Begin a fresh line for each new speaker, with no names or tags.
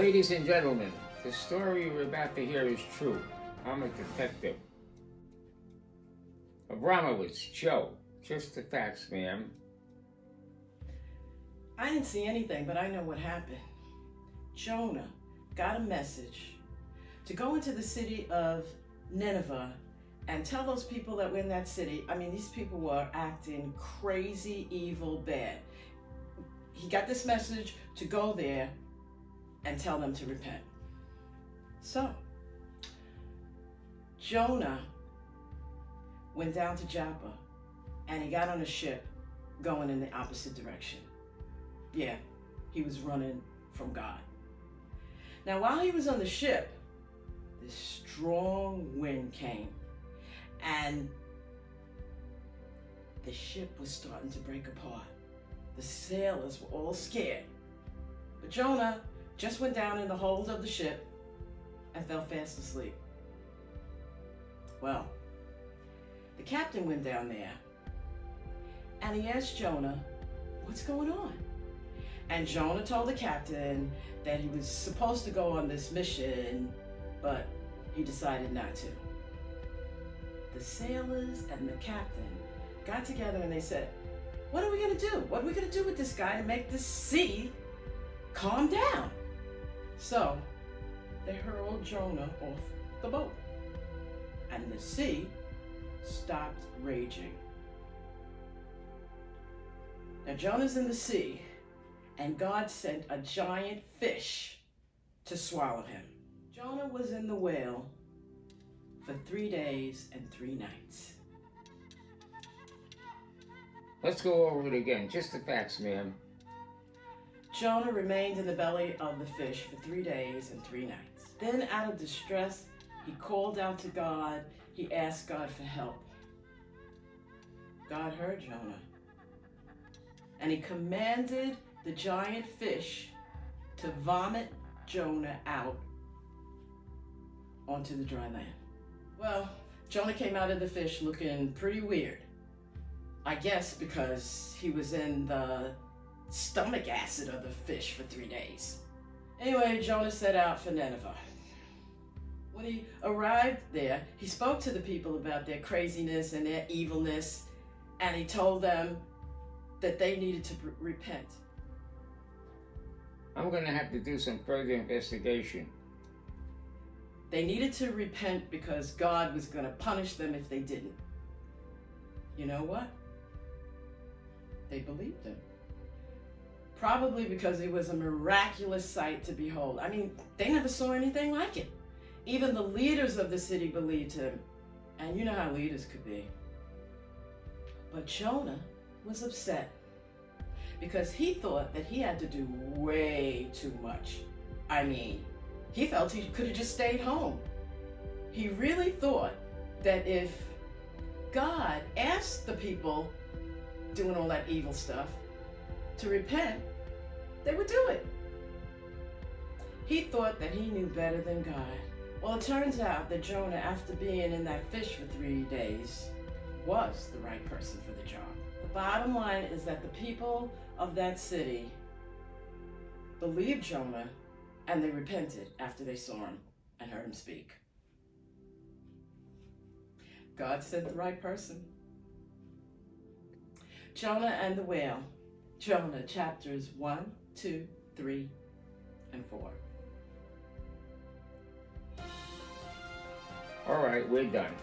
Ladies and gentlemen, the story you're about to hear is true. I'm a detective. Abramowitz, Joe. Just the facts, ma'am.
I didn't see anything, but I know what happened. Jonah got a message to go into the city of Nineveh and tell those people that were in that city. I mean, these people were acting crazy, evil, bad. He got this message to go there and tell them to repent. So, Jonah went down to Joppa and he got on a ship going in the opposite direction. Yeah, he was running from God. Now, while he was on the ship, this strong wind came and the ship was starting to break apart. The sailors were all scared. But Jonah just went down in the hold of the ship and fell fast asleep. Well, the captain went down there and he asked Jonah, "What's going on?" And Jonah told the captain that he was supposed to go on this mission, but he decided not to. The sailors and the captain got together and they said, "What are we going to do? What are we going to do with this guy to make the sea calm down?" So they hurled Jonah off the boat and the sea stopped raging. Now Jonah's in the sea and God sent a giant fish to swallow him. Jonah was in the whale for 3 days and 3 nights.
Let's go over it again. Just the facts, ma'am.
Jonah remained in the belly of the fish for 3 days and 3 nights. Then, out of distress, he called out to God. He asked God for help. God heard Jonah, and he commanded the giant fish to vomit Jonah out onto the dry land. Well, Jonah came out of the fish looking pretty weird. I guess because he was in the stomach acid of the fish for 3 days. Anyway, Jonah set out for Nineveh. When he arrived there, he spoke to the people about their craziness and their evilness, and he told them that they needed to repent.
I'm going to have to do some further investigation.
They needed to repent because God was going to punish them if they didn't. You know what? They believed him. Probably because it was a miraculous sight to behold. I mean, they never saw anything like it. Even the leaders of the city believed him. And you know how leaders could be. But Jonah was upset because he thought that he had to do way too much. I mean, he felt he could have just stayed home. He really thought that if God asked the people doing all that evil stuff to repent, they would do it. He thought that he knew better than God. Well, it turns out that Jonah, after being in that fish for 3 days, was the right person for the job. The bottom line is that the people of that city believed Jonah and they repented after they saw him and heard him speak. God sent the right person. Jonah and the whale. Jonah chapters 1, 2, 3, and 4.
All right, we're done.